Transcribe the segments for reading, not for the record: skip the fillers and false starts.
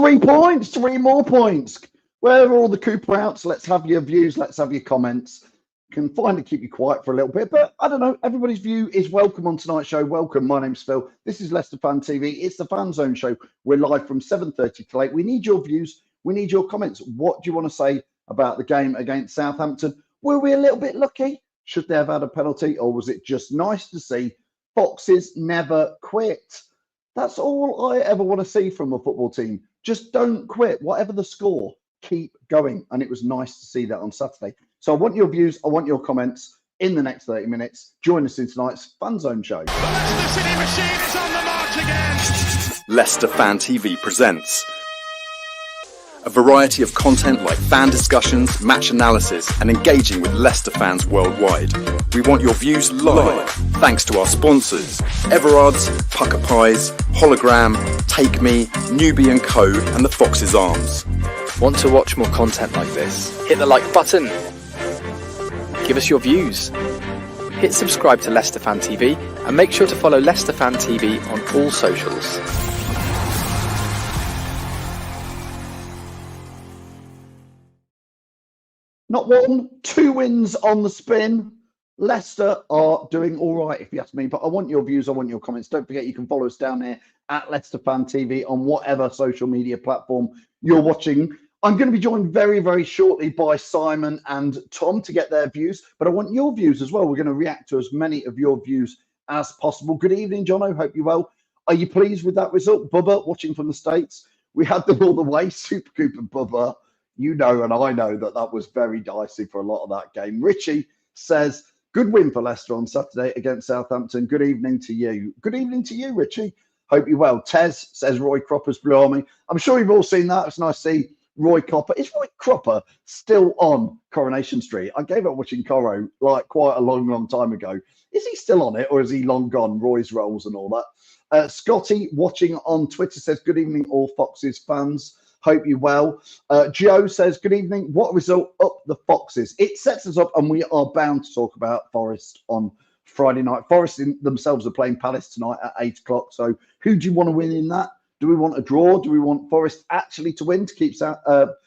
3 points, 3 more points. Where are all the Cooper outs? Let's have your views. Let's have your comments. Can finally keep you quiet for a little bit, but I don't know. Everybody's view is welcome on tonight's show. Welcome. My name's Phil. This is Leicester Fan TV. It's the Fan Zone show. We're live from 7:30 till 8. We need your views. We need your comments. What do you want to say about the game against Southampton? Were we a little bit lucky? Should they have had a penalty, or was it just nice to see Foxes never quit? That's all I ever want to see from a football team. Just don't quit. Whatever the score, keep going. And it was nice to see that on Saturday. So I want your views. I want your comments in the next 30 minutes. Join us in tonight's Fan Zone show. The Leicester City machine is on the march again. Leicester Fan TV presents a variety of content like fan discussions, match analysis, and engaging with Leicester fans worldwide. We want your views live, thanks to our sponsors, Everard's, Pucker Pies, Hologram, Take Me, Newbie & Co, and the Foxes Arms. Want to watch more content like this? Hit the like button. Give us your views. Hit subscribe to Leicester Fan TV and make sure to follow Leicester Fan TV on all socials. Not one, 2 wins on the spin. Leicester are doing all right, if you ask me. But I want your views. I want your comments. Don't forget, you can follow us down here at Leicester Fan TV on whatever social media platform you're watching. I'm going to be joined very, very shortly by Simon and Tom to get their views. But I want your views as well. We're going to react to as many of your views as possible. Good evening, Jono. Hope you're well. Are you pleased with that result? Bubba, watching from the States. We had them all the way. Super Cooper Bubba. You know, and I know that that was very dicey for a lot of that game. Richie says, good win for Leicester on Saturday against Southampton. Good evening to you. Good evening to you, Richie. Hope you're well. Tez says Roy Cropper's Blue Army. I'm sure you've all seen that. It's nice to see Roy Cropper. Is Roy Cropper still on Coronation Street? I gave up watching Coro like quite a long, long time ago. Is he still on it, or is he long gone? Roy's Rolls and all that. Scotty watching on Twitter says, good evening, all Foxes fans. Hope you're well. Joe says, good evening. What result up the Foxes? It sets us up, and we are bound to talk about Forest on Friday night. Forest themselves are playing Palace tonight at 8 o'clock. So who do you want to win in that? Do we want a draw? Do we want Forest actually to win to keep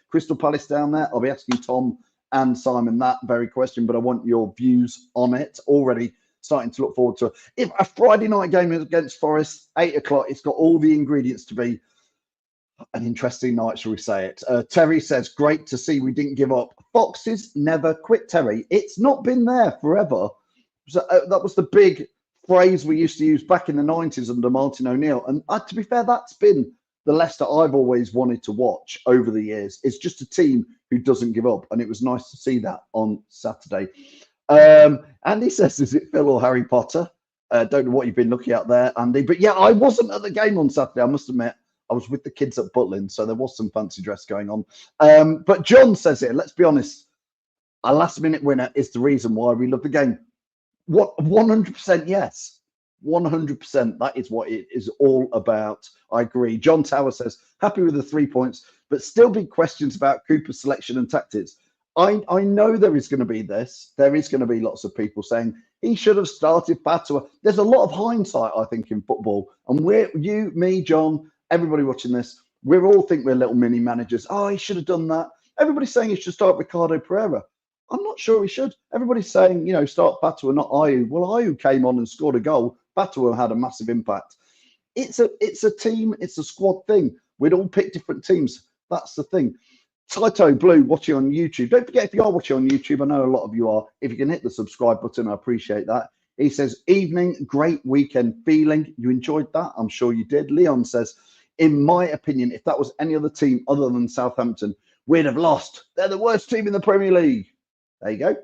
Crystal Palace down there? I'll be asking Tom and Simon that very question, but I want your views on it. Already starting to look forward to it. If a Friday night game against Forest, 8 o'clock, it's got all the ingredients to be an interesting night, shall we say it. Terry says, great to see we didn't give up. Foxes never quit, Terry. It's not been there forever. So, that was the big phrase we used to use back in the 90s under Martin O'Neill. And to be fair, that's been the Leicester I've always wanted to watch over the years. It's just a team who doesn't give up. And it was nice to see that on Saturday. Andy says, is it Phil or Harry Potter? Don't know what you've been looking at there, Andy. But yeah, I wasn't at the game on Saturday, I must admit. I was with the kids at Butlin, so there was some fancy dress going on. But John says here, let's be honest, a last-minute winner is the reason why we love the game. What 100% yes. 100%. That is what it is all about. I agree. John Tower says, happy with the 3 points, but still big questions about Cooper's selection and tactics. I know there is going to be this. There is going to be lots of people saying he should have started Patua. There's a lot of hindsight, I think, in football. And you, me, John, everybody watching this, we all think we're little mini managers. Oh, he should have done that. Everybody's saying he should start Ricardo Pereira. I'm not sure he should. Everybody's saying, you know, start Patua, not Ayew. Well, Ayew came on and scored a goal. Patua had a massive impact. It's a team, it's a squad thing. We'd all pick different teams. That's the thing. Taito Blue watching on YouTube. Don't forget, if you are watching on YouTube, I know a lot of you are. If you can hit the subscribe button, I appreciate that. He says, evening, great weekend feeling. You enjoyed that? I'm sure you did. Leon says, in my opinion, if that was any other team other than Southampton, we'd have lost. They're the worst team in the Premier League. There you go.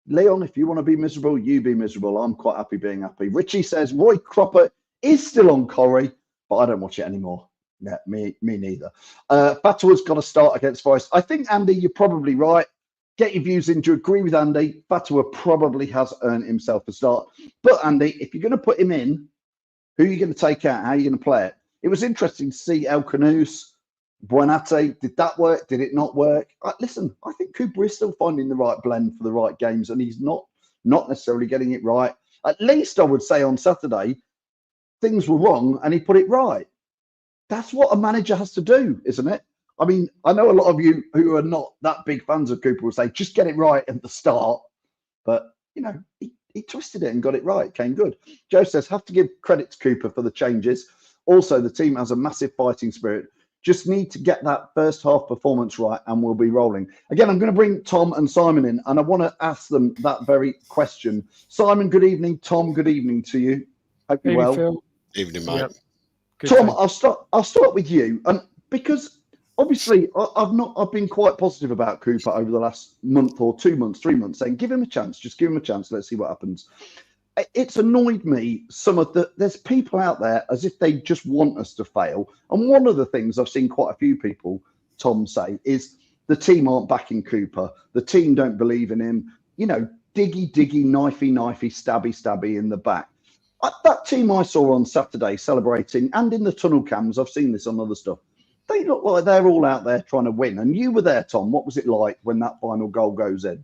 Leon, if you want to be miserable, you be miserable. I'm quite happy being happy. Richie says, Roy Cropper is still on Corrie, but I don't watch it anymore. Yeah, me neither. Fatua's got to start against Forest. I think, Andy, you're probably right. Get your views in. Do you agree with Andy? Fatua probably has earned himself a start. But, Andy, if you're going to put him in, who are you going to take out? How are you going to play it? It was interesting to see El Canous, Buonate. Did that work? Did it not work? Listen, I think Cooper is still finding the right blend for the right games, and he's not necessarily getting it right. At least I would say on Saturday, things were wrong, and he put it right. that's what a manager has to do, isn't it? I mean, I know a lot of you who are not that big fans of Cooper will say, just get it right at the start. But, he twisted it and got it right. Came good. Joe says, have to give credit to Cooper for the changes. Also, the team has a massive fighting spirit. Just need to get that first half performance right and we'll be rolling. Again, I'm going to bring Tom and Simon in and I want to ask them that very question. Simon, good evening. Tom, good evening to you. Hope you're well. Phil. Evening, mate. Yep. Tom, I'll start with you. And because obviously I've been quite positive about Cooper over the last month or 2 months, 3 months, saying give him a chance, just give him a chance, let's see what happens. It's annoyed me there's people out there as if they just want us to fail. And one of the things I've seen quite a few people, Tom, say is the team aren't backing Cooper. The team don't believe in him. Diggy, knifey, stabby in the back. That team I saw on Saturday celebrating and in the tunnel cams, I've seen this on other stuff. They look like they're all out there trying to win. And you were there, Tom. What was it like when that final goal goes in?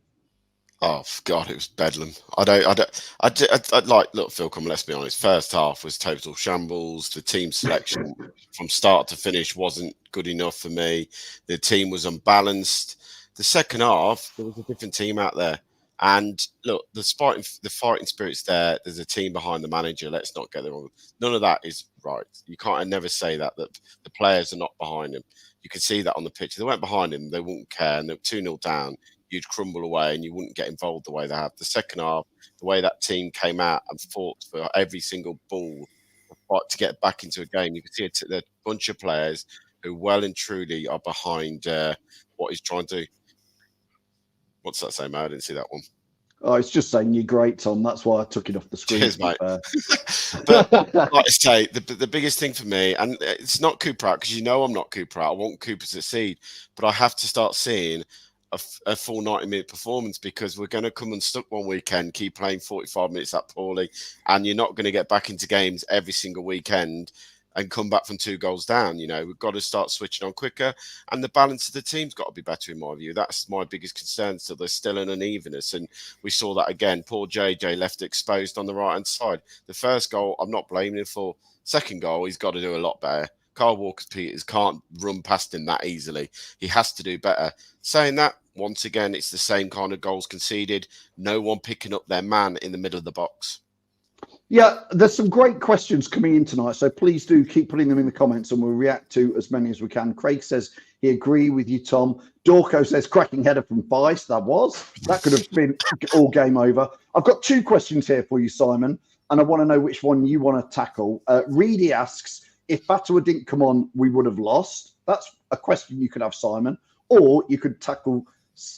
Oh God, it was bedlam. Look, Phil, come on, let's be honest. First half was total shambles. The team selection from start to finish wasn't good enough for me. The team was unbalanced. The second half, there was a different team out there. And look, the fighting spirit's there. There's a team behind the manager. Let's not get it wrong. None of that is right. You can't never say that the players are not behind him. You can see that on the pitch. If they weren't behind him, they wouldn't care. And they were 2-0 down. You'd crumble away and you wouldn't get involved the way they have. The second half, the way that team came out and fought for every single ball to get back into a game, you can see it's a bunch of players who well and truly are behind what he's trying to do. What's that say, mate? I didn't see that one. Oh, it's just saying you're great, Tom. That's why I took it off the screen. Cheers, mate. But like I say, the biggest thing for me, and it's not Cooper out, because I'm not Cooper out. I want Cooper to succeed, but I have to start seeing a full 90-minute performance, because we're going to come unstuck one weekend, keep playing 45 minutes that poorly, and you're not going to get back into games every single weekend and come back from 2 goals down. We've got to start switching on quicker, and the balance of the team's got to be better in my view. That's my biggest concern. So there's still an unevenness, and we saw that again. Poor JJ left exposed on the right-hand side. The first goal, I'm not blaming him for. Second goal, he's got to do a lot better. Kyle Walker-Peters can't run past him that easily. He has to do better. Saying that, once again, it's the same kind of goals conceded. No one picking up their man in the middle of the box. Yeah, there's some great questions coming in tonight, so please do keep putting them in the comments and we'll react to as many as we can. Craig says he agrees with you, Tom. Dorco says cracking header from Vice. That could have been all game over. I've got 2 questions here for you, Simon, and I want to know which one you want to tackle. Reedy asks, if Batua didn't come on, we would have lost. That's a question you could have, Simon. Or you could tackle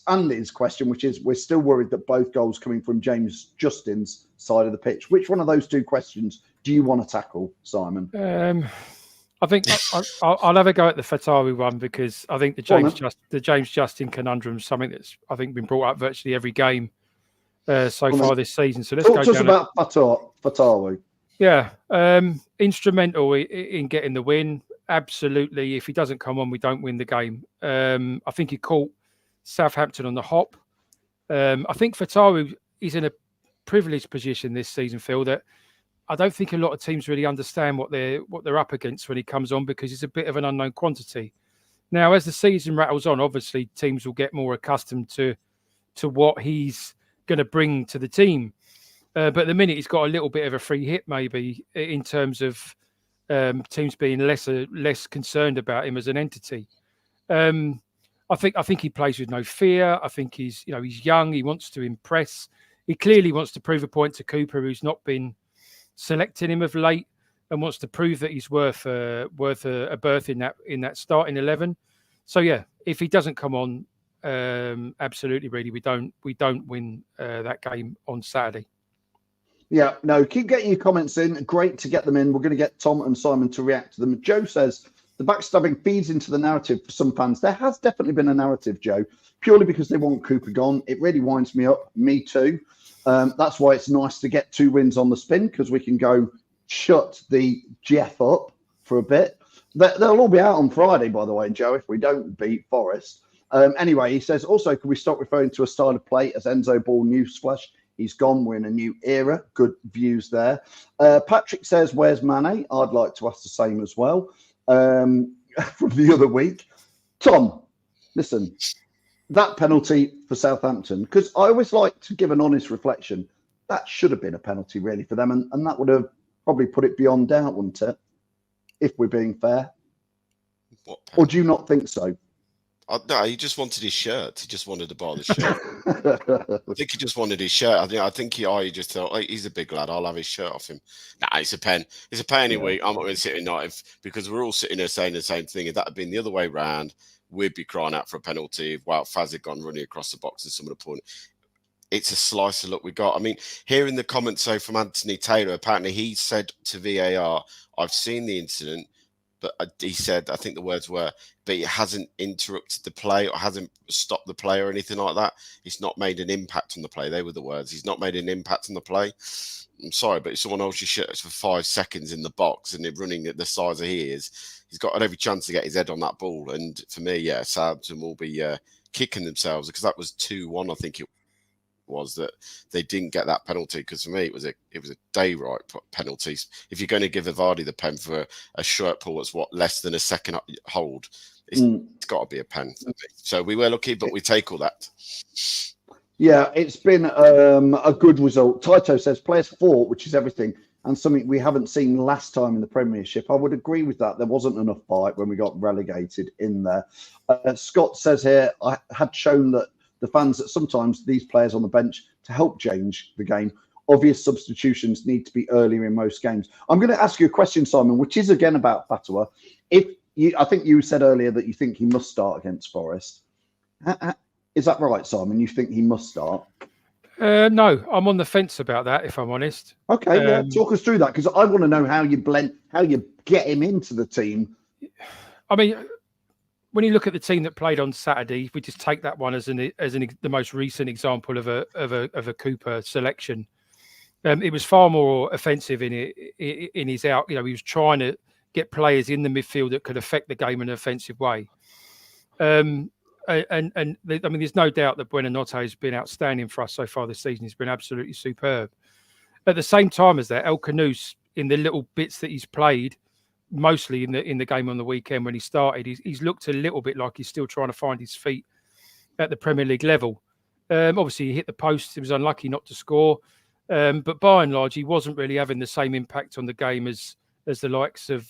Andy's question, which is, we're still worried that both goals coming from James Justin's side of the pitch. Which one of those 2 questions do you want to tackle, Simon? I think I'll have a go at the Fatawi one, because I think the James Justin conundrum is something that's, I think, been brought up virtually every game so far this season. So let's talk go to us down about Fatawi. Yeah, instrumental in getting the win. Absolutely. If he doesn't come on, we don't win the game. I think he caught Southampton on the hop. I think Fatawi is in a privileged position this season, Phil, that I don't think a lot of teams really understand what they're up against when he comes on, because he's a bit of an unknown quantity. Now, as the season rattles on, obviously teams will get more accustomed to what he's going to bring to the team. But at the minute, he's got a little bit of a free hit, maybe, in terms of teams being less concerned about him as an entity. I think he plays with no fear. I think he's young. He wants to impress. He clearly wants to prove a point to Cooper, who's not been selecting him of late, and wants to prove that he's worth a berth in that starting 11. So yeah, if he doesn't come on, absolutely, really, we don't win that game on Saturday. Yeah, no, keep getting your comments in. Great to get them in. We're going to get Tom and Simon to react to them. Joe says the backstabbing feeds into the narrative for some fans. There has definitely been a narrative, Joe, purely because they want Cooper gone. It really winds me up. Me too. That's why it's nice to get 2 wins on the spin, because we can go shut the Jeff up for a bit. They'll all be out on Friday, by the way, Joe, if we don't beat Forest. Anyway, he says, also, can we stop referring to a style of play as Enzo Ball newsflash? He's gone. We're in a new era. Good views there. Patrick says, where's Mane? I'd like to ask the same as well. from the other week. Tom, listen, that penalty for Southampton, because I always like to give an honest reflection, that should have been a penalty really for them, and that would have probably put it beyond doubt, wouldn't it? If we're being fair. Or do you not think so? No, he just wanted his shirt. He just wanted to buy the shirt. I think he just wanted his shirt. I think he just thought, like, he's a big lad. I'll have his shirt off him. Nah, it's a pen. It's a pen anyway. I'm not going to sit in night because we're all sitting there saying the same thing. If that had been the other way round, we'd be crying out for a penalty. Wow, Faz had gone running across the box and some of the point. It's a slice of luck we got. I mean, here in the comments, so from Anthony Taylor, apparently he said to VAR, I've seen the incident, but he said, I think the words were, but it hasn't interrupted the play or hasn't stopped the play or anything like that. It's not made an impact on the play. They were the words. He's not made an impact on the play. I'm sorry, but if someone holds your shirt for 5 seconds in the box and they're running at the size of he is, he's got every chance to get his head on that ball. And for me, yeah, Southampton will be kicking themselves because that was 2-1, I think it was, that they didn't get that penalty, because for me it was a day right penalty. If you're going to give Vardy the pen for a shirt pull that's less than a second hold, it's got to be a pen. So we were lucky, but we take all that. Yeah, it's been a good result. Taito says players fought, which is everything, and something we haven't seen last time in the Premiership. I would agree with that. There wasn't enough fight when we got relegated in there. Scott says here, I had shown that the fans that sometimes these players on the bench to help change the game. Obvious substitutions need to be earlier in most games. I'm going to ask you a question, Simon, which is again about Fatwa. I think you said earlier that you think he must start against Forest. Is that right, Simon? You think he must start? No, I'm on the fence about that, if I'm honest. Okay, yeah, talk us through that, because I want to know how you get him into the team. I mean, when you look at the team that played on Saturday, we just take that one as the most recent example of a Cooper selection. It was far more offensive in his out. You know, he was trying to get players in the midfield that could affect the game in an offensive way. I mean, there's no doubt that Buonanotte has been outstanding for us so far this season. He's been absolutely superb. At the same time as that, El Khanous, in the little bits that he's played, mostly in the game on the weekend when he started, he's looked a little bit like he's still trying to find his feet at the Premier League level. Obviously, he hit the post. He was unlucky not to score. But by and large, he wasn't really having the same impact on the game as the likes of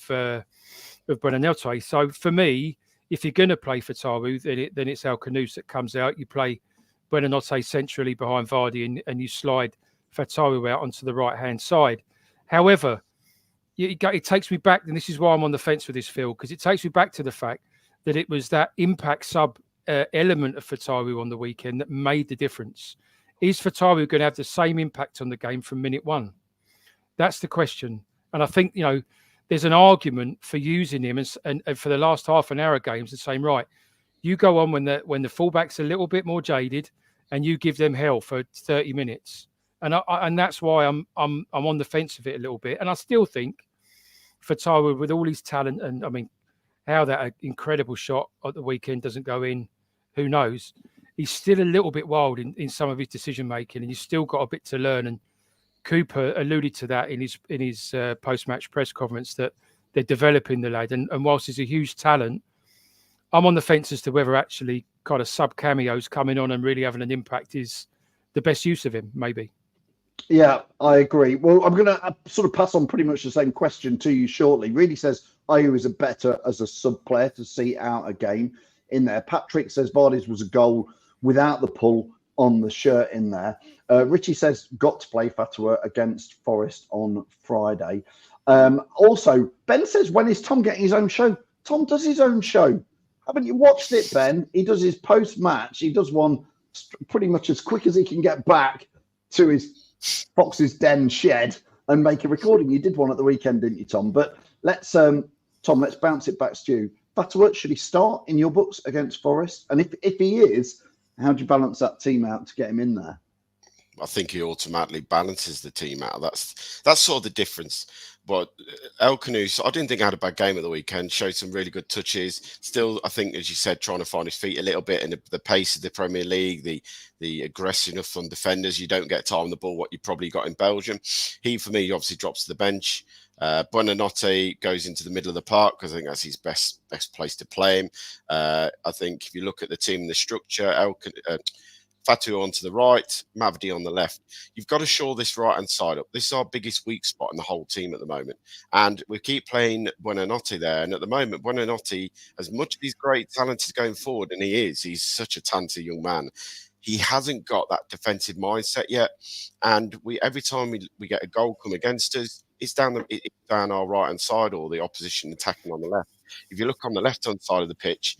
Buonanotte. So for me, if you're going to play Fatawu, then it's El Khanous that comes out. You play Buonanotte centrally behind Vardy and you slide Fatawu out onto the right-hand side. However, it takes me back, and this is why I'm on the fence with this, Phil, because it takes me back to the fact that it was that impact sub element of Fatawu on the weekend that made the difference. Is Fatawu going to have the same impact on the game from minute one? That's the question. And I think, there's an argument for using him and for the last half an hour of games and saying, right, you go on when the fullback's a little bit more jaded and you give them hell for 30 minutes. And that's why I'm on the fence of it a little bit. And I still think Fatawu, with all his talent, and I mean, how that incredible shot at the weekend doesn't go in, who knows? He's still a little bit wild in some of his decision making, and he's still got a bit to learn. And Cooper alluded to that in his post-match press conference, that they're developing the lad. And whilst he's a huge talent, I'm on the fence as to whether actually kind of sub cameos coming on and really having an impact is the best use of him, maybe. Yeah, I agree. Well, I'm going to sort of pass on pretty much the same question to you shortly. Really says Ayew is a better as a sub player to see out a game in there. Patrick says Vardy's was a goal without the pull on the shirt in there. Richie says got to play Fatwa against Forest on Friday. Also, Ben says, when is Tom getting his own show? Tom does his own show. Haven't you watched it, Ben? He does his post-match. He does one pretty much as quick as he can get back to his Fox's Den shed and make a recording. You did one at the weekend, didn't you, Tom? But let's bounce it back to you. Fatwa, should he start in your books against Forest? And if he is, how do you balance that team out to get him in there? I think he automatically balances the team out. That's sort of the difference. But El Canoes, I didn't think he had a bad game at the weekend. Showed some really good touches. Still, I think, as you said, trying to find his feet a little bit in the pace of the Premier League, the aggressiveness from defenders. You don't get time on the ball what you probably got in Belgium. He, for me, obviously drops to the bench. Buonanotte goes into the middle of the park because I think that's his best place to play him. I think if you look at the team and the structure, Fatu onto the right, Mavdi on the left. You've got to shore this right-hand side up. This is our biggest weak spot in the whole team at the moment. And we keep playing Buonanotte there. And at the moment, Buonanotte, as much as he's great talent is going forward, and he's such a talented young man, he hasn't got that defensive mindset yet. And every time we get a goal come against us, it's down our right-hand side or the opposition attacking on the left. If you look on the left-hand side of the pitch,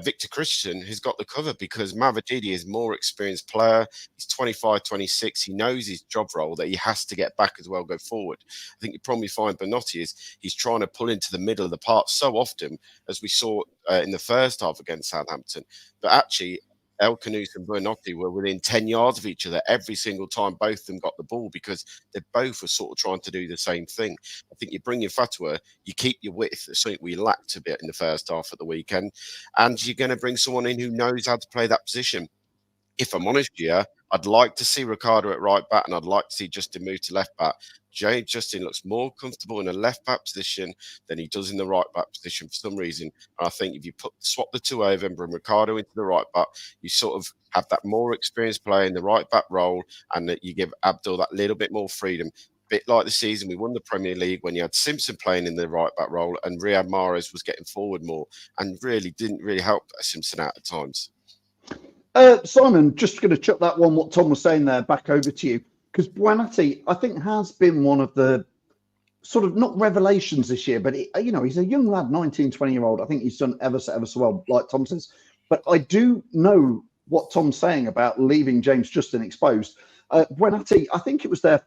Victor Christian has got the cover because Mavididi is a more experienced player. He's 25, 26. He knows his job role that he has to get back as well, go forward. I think you probably find Benotti is he's trying to pull into the middle of the park so often, as we saw in the first half against Southampton. But actually, El Canoes and Benotti were within 10 yards of each other every single time both of them got the ball because they both were sort of trying to do the same thing. I think you bring in Fatwa, you keep your width. That's something we lacked a bit in the first half of the weekend. And you're going to bring someone in who knows how to play that position. If I'm honest here, I'd like to see Ricardo at right back and I'd like to see Justin move to left back. Justin looks more comfortable in a left back position than he does in the right back position for some reason. And I think if you swap the two over and bring Ricardo into the right back, you sort of have that more experienced player in the right back role and that you give Abdul that little bit more freedom. Bit like the season we won the Premier League when you had Simpson playing in the right back role and Riyad Mahrez was getting forward more and really didn't really help Simpson out at times. Simon, just going to chuck that one, what Tom was saying there, back over to you. Because Buonanotte, I think, has been one of the sort of not revelations this year, but, he's a young lad, 19, 20-year-old. I think he's done ever so well, like Tom says. But I do know what Tom's saying about leaving James Justin exposed. Buonanotte, I think it was their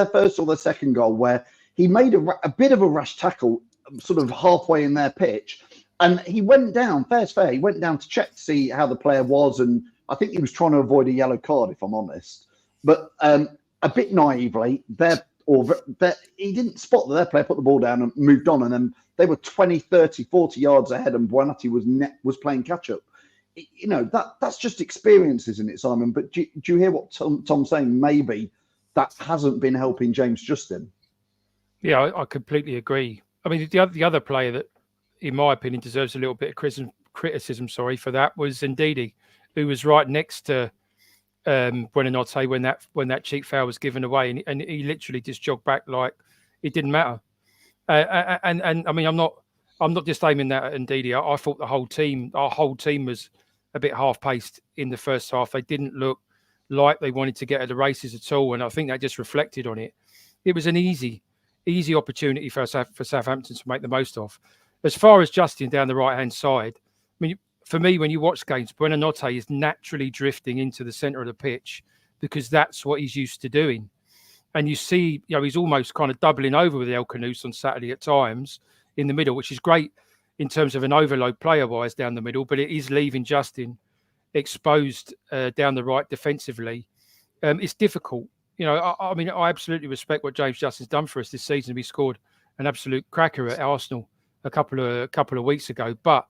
first or their second goal where he made a bit of a rash tackle sort of halfway in their pitch. And he went down, fair's fair, he went down to check to see how the player was. And I think he was trying to avoid a yellow card, if I'm honest. But a bit naively, he didn't spot that their player put the ball down and moved on. And then they were 20, 30, 40 yards ahead and Buonanotte was playing catch-up. That's just experience, isn't it, Simon? But do you hear what Tom's saying? Maybe that hasn't been helping James Justin. Yeah, I completely agree. I mean, the other player that, in my opinion, deserves a little bit of criticism for that was Ndidi, who was right next to Buonanotte when that cheap foul was given away, and he literally just jogged back like it didn't matter. And I mean, I'm not just aiming that at Ndidi. I thought our whole team was a bit half-paced in the first half. They didn't look like they wanted to get at the races at all, and I think that just reflected on it. It was an easy opportunity for Southampton to make the most of. As far as Justin down the right-hand side, I mean, for me, when you watch games, Buonanotte is naturally drifting into the centre of the pitch because that's what he's used to doing. And you see, he's almost kind of doubling over with El Canoes on Saturday at times in the middle, which is great in terms of an overload player-wise down the middle, but it is leaving Justin exposed down the right defensively. It's difficult. I mean, I absolutely respect what James Justin's done for us this season. He scored an absolute cracker at Arsenal a couple of weeks ago, but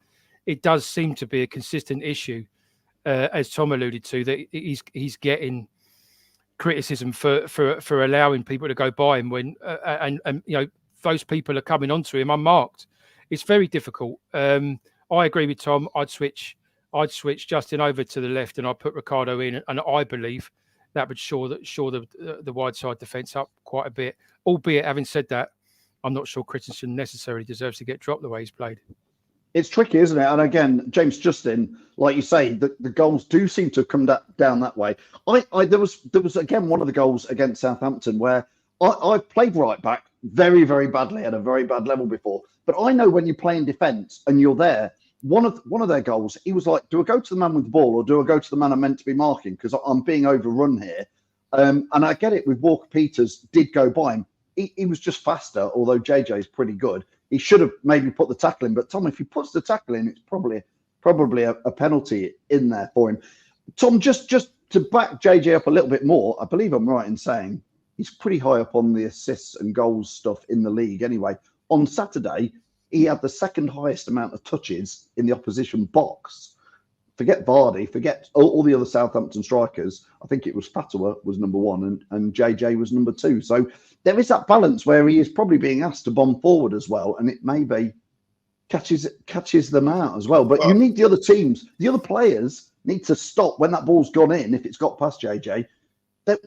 it does seem to be a consistent issue, as Tom alluded to, that he's getting criticism for allowing people to go by him when and those people are coming onto him unmarked. It's very difficult. I agree with Tom. I'd switch Justin over to the left and I'd put Ricardo in, and I believe that would shore the wide side defence up quite a bit. Albeit, having said that, I'm not sure Christensen necessarily deserves to get dropped the way he's played. It's tricky, isn't it? And again, James Justin, like you say, the goals do seem to have come down that way. There was again one of the goals against Southampton where I played right back very, very badly at a very bad level before. But I know when you're playing defence and you're there, one of their goals, he was like, do I go to the man with the ball or do I go to the man I'm meant to be marking? Because I'm being overrun here. And I get it with Walker Peters did go by him. He was just faster, although JJ is pretty good. He should have maybe put the tackle in. But Tom, if he puts the tackle in, it's probably a penalty in there for him. Tom, just to back JJ up a little bit more, I believe I'm right in saying he's pretty high up on the assists and goals stuff in the league anyway. On Saturday, he had the second highest amount of touches in the opposition box. Forget Vardy, forget all the other Southampton strikers. I think it was Fatawa was number one and JJ was number two. So there is that balance where he is probably being asked to bomb forward as well, and it maybe catches them out as well. But you need the other teams, the other players need to stop when that ball's gone in, if it's got past JJ. That,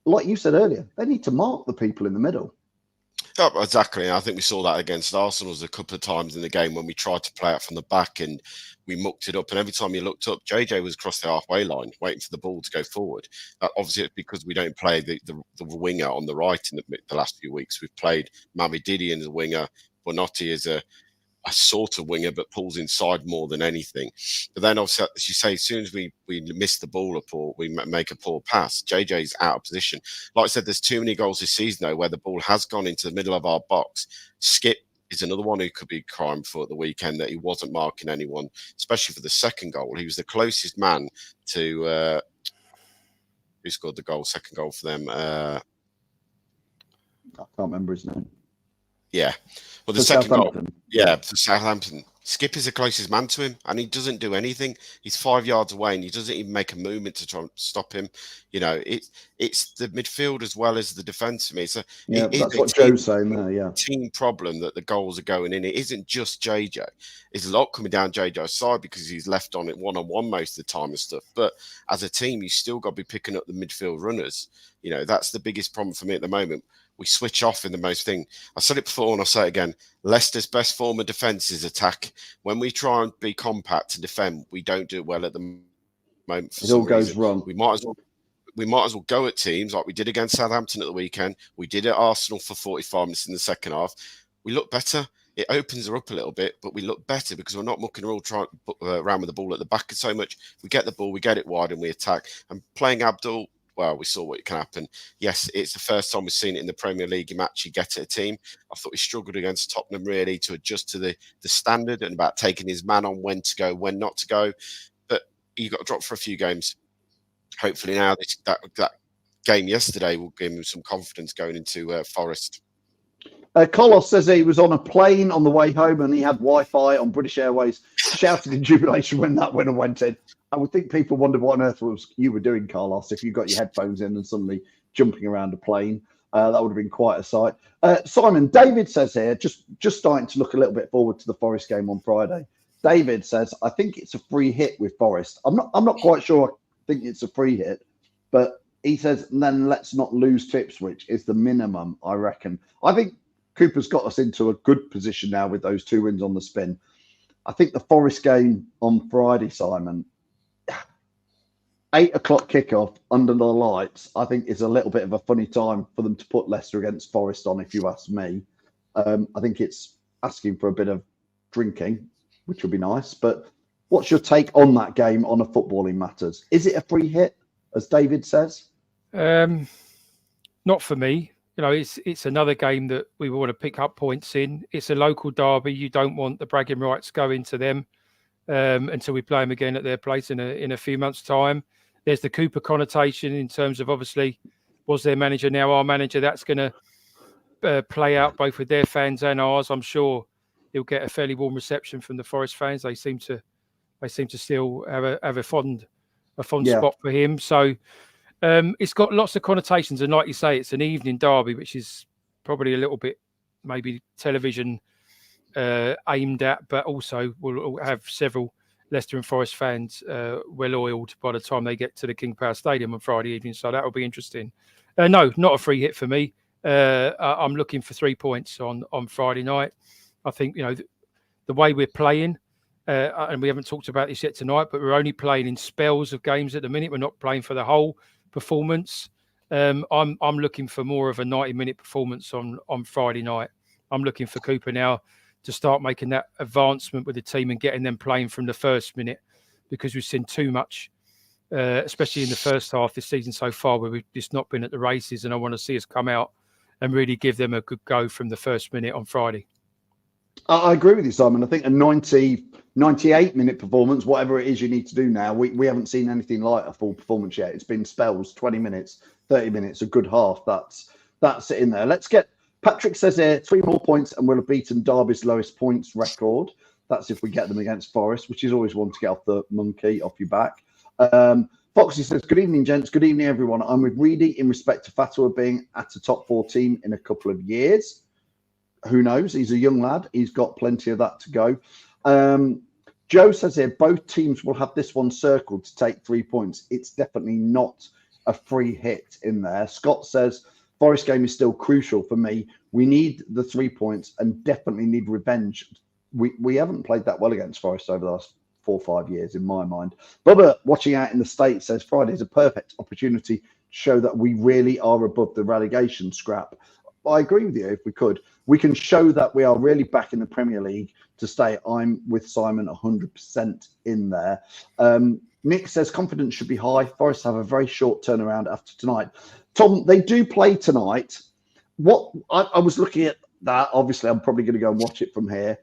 like you said earlier, they need to mark the people in the middle. Oh, exactly. I think we saw that against Arsenal a couple of times in the game when we tried to play out from the back and we mucked it up. And every time you looked up, JJ was across the halfway line waiting for the ball to go forward. Obviously, it's because we don't play the winger on the right in the last few weeks. We've played Mami Didi as a winger, Bonotti as a sort of winger, but pulls inside more than anything. But then, obviously, as you say, as soon as we miss the ball up or we make a poor pass, JJ's out of position. Like I said, there's too many goals this season, though, where the ball has gone into the middle of our box. Skip is another one who could be crying for at the weekend that he wasn't marking anyone, especially for the second goal. He was the closest man to who scored the goal, second goal for them. I can't remember his name. Yeah. Well, the second goal. Yeah, for Southampton. Skip is the closest man to him, and he doesn't do anything. He's 5 yards away, and he doesn't even make a movement to try and stop him. You know, it's the midfield as well as the defence for me. So that's what Joe's saying there. Yeah, team problem that the goals are going in. It isn't just JJ. It's a lot coming down JJ's side because he's left on it one-on-one most of the time and stuff. But as a team, you still got to be picking up the midfield runners. You know, that's the biggest problem for me at the moment. We switch off in the most thing. I said it before and I'll say it again. Leicester's best form of defence is attack. When we try and be compact to defend, we don't do it well at the moment. It all goes wrong. We might as well go at teams like we did against Southampton at the weekend. We did at Arsenal for 45 minutes in the second half. We look better. It opens her up a little bit, but we look better because we're not mucking around with the ball at the back so much. We get the ball, we get it wide, and we attack. And playing Abdul, well, we saw what can happen. Yes, it's the first time we've seen it in the Premier League him actually get at a team. I thought he struggled against Tottenham really to adjust to the standard and about taking his man on when to go, when not to go. But he got dropped for a few games. Hopefully now that game yesterday will give him some confidence going into Forest. Carlos says he was on a plane on the way home and he had Wi-Fi on British Airways, shouted in jubilation when that winner went in. I would think people wondered what on earth you were doing, Carlos, if you got your headphones in and suddenly jumping around a plane. That would have been quite a sight. Simon, David says here, just starting to look a little bit forward to the Forest game on Friday. David says, I think it's a free hit with Forest. I'm not quite sure I think it's a free hit, but he says, then let's not lose to Ipswich is the minimum, I reckon. I think Cooper's got us into a good position now with those 2 wins on the spin. I think the Forest game on Friday, Simon, 8 o'clock kickoff under the lights, I think is a little bit of a funny time for them to put Leicester against Forest on, if you ask me. I think it's asking for a bit of drinking, which would be nice. But what's your take on that game on a footballing matters? Is it a free hit, as David says? Not for me. You know, it's another game that we want to pick up points in. It's a local derby. You don't want the bragging rights going to them until we play them again at their place in a few months' time. There's the Cooper connotation in terms of obviously was their manager, now our manager. That's going to play out both with their fans and ours. I'm sure he'll get a fairly warm reception from the Forest fans. They seem to still have a fond spot for him. So it's got lots of connotations, and like you say, it's an evening derby, which is probably a little bit maybe television aimed at, but also will have several Leicester and Forest fans well-oiled by the time they get to the King Power Stadium on Friday evening. So that will be interesting. No, not a free hit for me. I'm looking for 3 points on Friday night. I think, you know, the way we're playing, and we haven't talked about this yet tonight, but we're only playing in spells of games at the minute. We're not playing for the whole performance. I'm looking for more of a 90-minute performance on Friday night. I'm looking for Cooper now to start making that advancement with the team and getting them playing from the first minute, because we've seen too much, especially in the first half this season so far, where we've just not been at the races. And I want to see us come out and really give them a good go from the first minute on Friday. I agree with you, Simon. I think a 98-minute performance, whatever it is you need to do now, we haven't seen anything like a full performance yet. It's been spells, 20 minutes, 30 minutes, a good half. That's it in there. Let's get, Patrick says here, 3 more points and we'll have beaten Derby's lowest points record. That's if we get them against Forest, which is always one to get off the monkey, off your back. Foxy says, good evening, gents. Good evening, everyone. I'm with Reedy in respect to Fatwa being at a top 4 team in a couple of years. Who knows? He's a young lad. He's got plenty of that to go. Joe says here, both teams will have this one circled to take 3 points. It's definitely not a free hit in there. Scott says, Forest game is still crucial for me. We need the 3 points and definitely need revenge. We haven't played that well against Forest over the last 4 or 5 years, in my mind. Bubba, watching out in the States, says Friday is a perfect opportunity to show that we really are above the relegation scrap. I agree with you. If we can show that we are really back in the Premier League to stay. I'm with Simon 100% in there. Nick says confidence should be high. Forest have a very short turnaround after tonight. Tom, they do play tonight. What I was looking at that. Obviously, I'm probably going to go and watch it from here.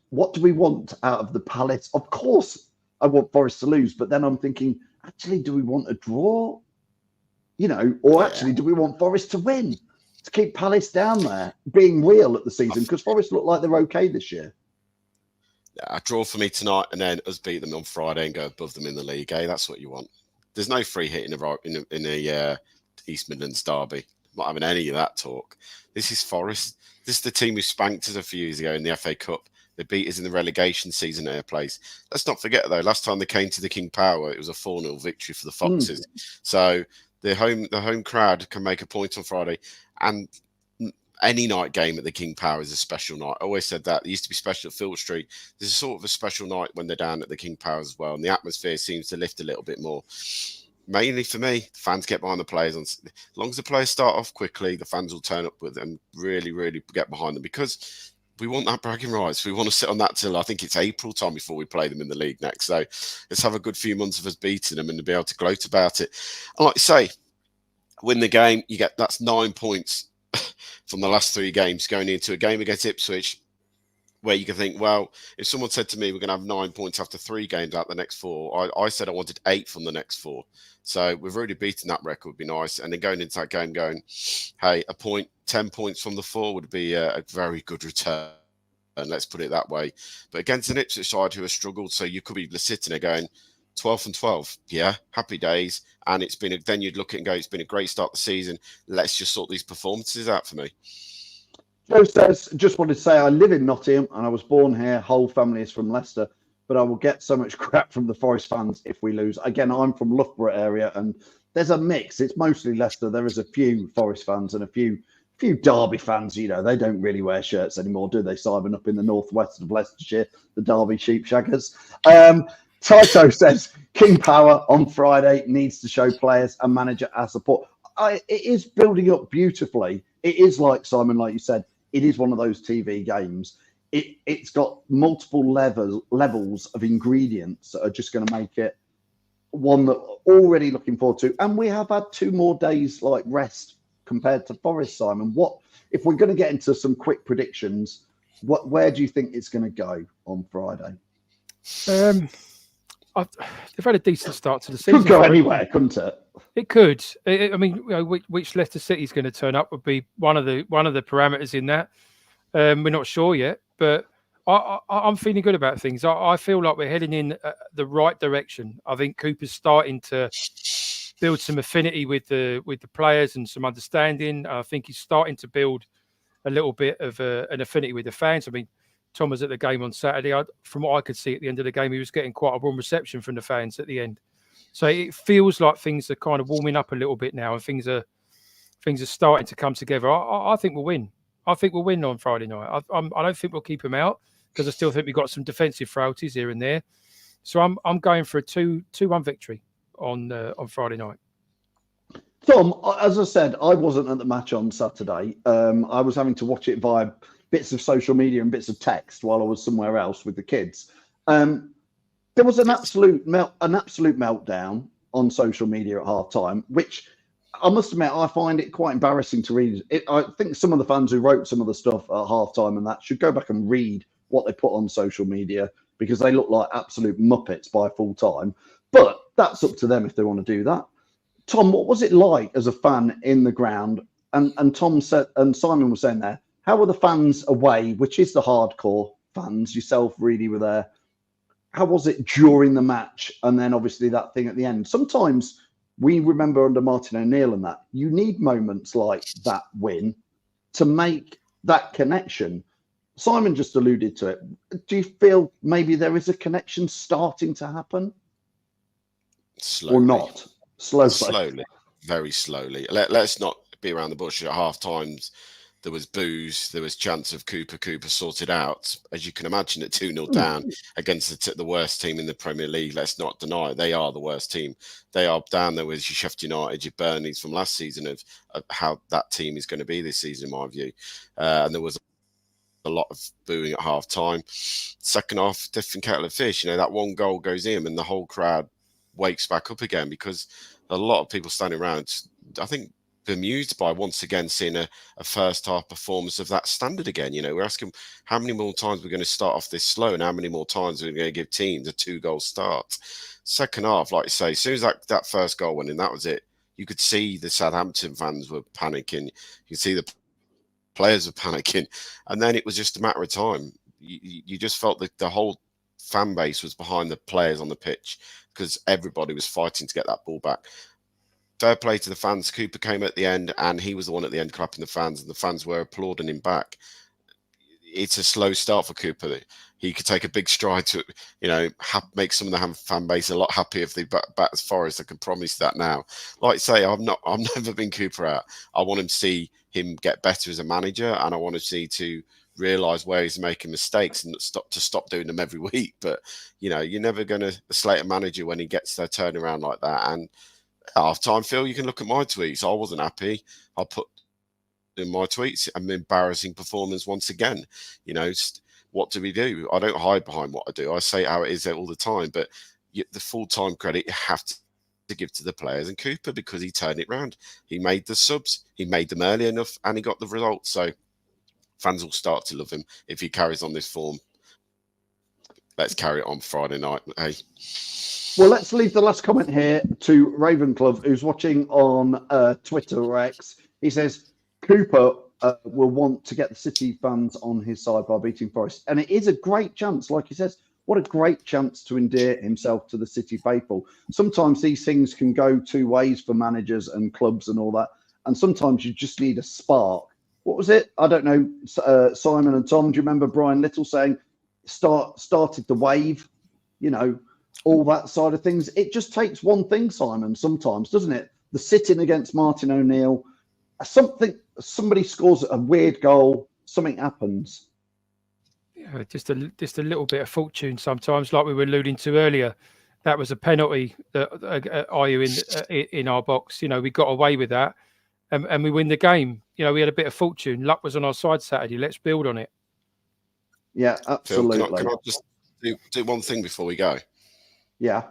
What do we want out of the Palace? Of course, I want Forest to lose, but then I'm thinking, actually, do we want a draw? Or actually, do we want Forest to win to keep Palace down there, being real at the season? Because Forest look like they're okay this year. Yeah, a draw for me tonight, and then us beat them on Friday and go above them in the league. That's what you want. There's no free hit in a East Midlands derby. I'm not having any of that talk. This is Forest. This is the team who spanked us a few years ago in the FA Cup. They beat us in the relegation season at their place. Let's not forget, though, last time they came to the King Power, it was a 4-0 victory for the Foxes. So the home crowd can make a point on Friday, and any night game at the King Power is a special night. I always said that. It used to be special at Field Street. There's a sort of a special night when they're down at the King Power as well, and the atmosphere seems to lift a little bit more. Mainly for me, fans get behind the players. As long as the players start off quickly, the fans will turn up with them, really, really get behind them, because we want that bragging rights. We want to sit on that till I think it's April time before we play them in the league next. So let's have a good few months of us beating them and to be able to gloat about it. And like you say, win the game, that's 9 points from the last 3 games going into a game against Ipswich, where you can think, well, if someone said to me we're going to have 9 points after 3 games out the next 4, I said I wanted 8 from the next 4. So we've already beaten that record, would be nice. And then going into that game going, hey, a point, 10 points from the 4 would be a very good return. And let's put it that way. But against an Ipswich side who has struggled, so you could be sitting there going, 12 and 12, yeah, happy days. And then you'd look at it and go, it's been a great start to the season. Let's just sort these performances out for me. Joe says, just wanted to say I live in Nottingham and I was born here. Whole family is from Leicester, but I will get so much crap from the Forest fans if we lose. Again, I'm from Loughborough area and there's a mix. It's mostly Leicester. There is a few Forest fans and a few Derby fans. They don't really wear shirts anymore, do they, Simon, up in the northwest of Leicestershire, the Derby sheepshaggers. Taito says, King Power on Friday needs to show players and manager our support. It is building up beautifully. It is like, Simon, like you said, it is one of those TV games. It's got multiple levels of ingredients that are just going to make it one that already looking forward to. And we have had 2 more days like rest compared to Forest, Simon. What if we're going to get into some quick predictions? Where do you think it's going to go on Friday? They've had a decent start to the season. Could go anywhere, couldn't it? It could. I mean, which Leicester City is going to turn up would be one of the parameters in that. We're not sure yet, but I'm feeling good about things. I feel like we're heading in the right direction. I think Cooper's starting to build some affinity with the players and some understanding. I think he's starting to build a little bit of an affinity with the fans. I mean, Tom was at the game on Saturday. From what I could see at the end of the game, he was getting quite a warm reception from the fans at the end. So it feels like things are kind of warming up a little bit now, and things are starting to come together. I think we'll win. I think we'll win on Friday night. I don't think we'll keep them out because I still think we've got some defensive frailties here and there. So I'm going for a 2-1 victory on Friday night. Tom, as I said, I wasn't at the match on Saturday. I was having to watch it via bits of social media and bits of text while I was somewhere else with the kids. There was an absolute meltdown on social media at half time, which I must admit, I find it quite embarrassing to read. I think some of the fans who wrote some of the stuff at halftime and that should go back and read what they put on social media, because they look like absolute muppets by full time. But that's up to them if they want to do that. Tom, what was it like as a fan in the ground? And Tom said, and Simon was saying there, how were the fans away, which is the hardcore fans? Yourself really were there. How was it during the match? And then obviously that thing at the end. Sometimes we remember under Martin O'Neill and that, you need moments like that win to make that connection. Simon just alluded to it. Do you feel maybe there is a connection starting to happen? Slowly. Or not? Slowly, very slowly. Let's not be around the bush. At half times, there was boos, there was chance of Cooper sorted out. As you can imagine, at 2-0 down against the worst team in the Premier League. Let's not deny it. They are the worst team. They are down there with your Sheffield United, your Burnleys from last season of how that team is going to be this season, in my view. And there was a lot of booing at half time. Second half, different kettle of fish. You know, that one goal goes in and the whole crowd wakes back up again, because a lot of people standing around, I think, bemused by once again seeing a first half performance of that standard again. You know, we're asking how many more times we're going to start off this slow and how many more times we're going to give teams a 2-goal start. Second half, like you say, as soon as that first goal went in, that was it. You could see the Southampton fans were panicking. You could see the players were panicking. And then it was just a matter of time. You just felt that the whole fan base was behind the players on the pitch, because everybody was fighting to get that ball back. Fair play to the fans. Cooper came at the end, and he was the one at the end clapping the fans, and the fans were applauding him back. It's a slow start for Cooper. He could take a big stride to, you know, make some of the fan base a lot happier if they bat as far as I can promise that now. Like I say, I've never been Cooper out. I want to see him get better as a manager, and I want to realise where he's making mistakes and stop doing them every week. But, you know, you're never going to slate a manager when he gets their turnaround like that. And half time, Phil, you can look at my tweets. I wasn't happy. I put in my tweets an embarrassing performance once again. You know, what do we do? I don't hide behind what I do. I say how it is all the time. But the full-time credit you have to give to the players and Cooper, because he turned it round. He made the subs. He made them early enough, and he got the results. So fans will start to love him if he carries on this form. Let's carry it on Friday night. Hey. Well, let's leave the last comment here to Ravenclove, who's watching on Twitter or X. He says, Cooper will want to get the City fans on his side by beating Forest. And it is a great chance, like he says, what a great chance to endear himself to the City faithful. Sometimes these things can go two ways for managers and clubs and all that. And sometimes you just need a spark. What was it? I don't know, Simon and Tom, do you remember Brian Little saying, started the wave, you know, all that side of things? It just takes one thing, Simon, sometimes, doesn't it? The sitting against Martin O'Neill, somebody scores a weird goal, something happens. Yeah, just a little bit of fortune sometimes, like we were alluding to earlier. That was a penalty that IU in our box. You know, we got away with that, and we win the game. You know, we had a bit of fortune. Luck was on our side Saturday. Let's build on it. Yeah, absolutely. Phil, can I just do one thing before we go? Yeah.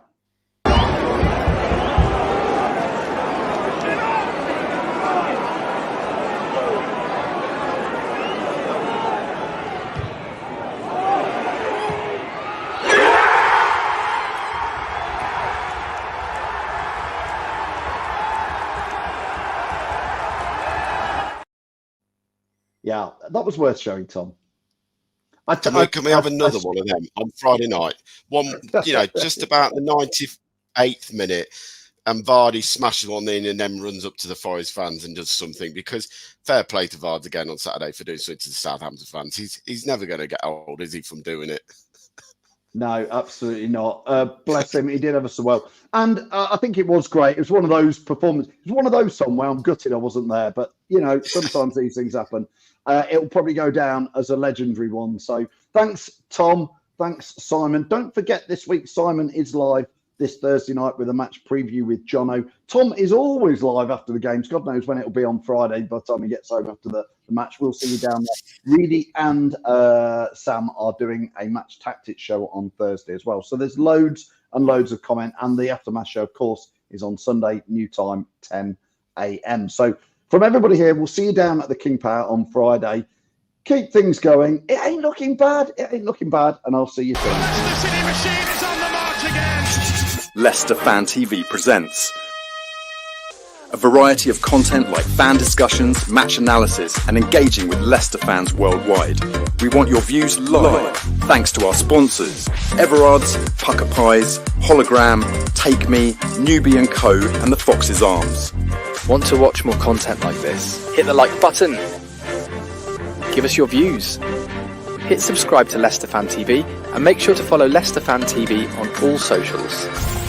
Yeah, that was worth showing, Tom. Can we have another one of them on Friday night? One, you know, just about the 98th minute, and Vardy smashes one in and then runs up to the Forest fans and does something, because fair play to Vardy again on Saturday for doing something to the Southampton fans. He's never going to get old, is he, from doing it? No, absolutely not. Bless him. He did ever so well. And I think it was great. It was one of those performances. It was one of those somewhere. I'm gutted I wasn't there. But, you know, sometimes these things happen. It'll probably go down as a legendary one. So thanks, Tom. Thanks, Simon. Don't forget, this week, Simon is live this Thursday night with a match preview with Jono. Tom is always live after the games. God knows when it'll be on Friday by the time he gets home after the match. We'll see you down there. Reedy and Sam are doing a match tactics show on Thursday as well. So there's loads and loads of comment. And the Aftermath show, of course, is on Sunday, new time, 10 a.m. So from everybody here, we'll see you down at the King Power on Friday. Keep things going. It ain't looking bad. It ain't looking bad. And I'll see you soon. Leicester City machine is on the march again. Leicester Fan TV presents a variety of content like fan discussions, match analysis, and engaging with Leicester fans worldwide. We want your views live, thanks to our sponsors, Everard's, Pucker Pies, Hologram, Take Me, Newbie & Co, and the Fox's Arms. Want to watch more content like this? Hit the like button. Give us your views. Hit subscribe to Leicester Fan TV and make sure to follow Leicester Fan TV on all socials.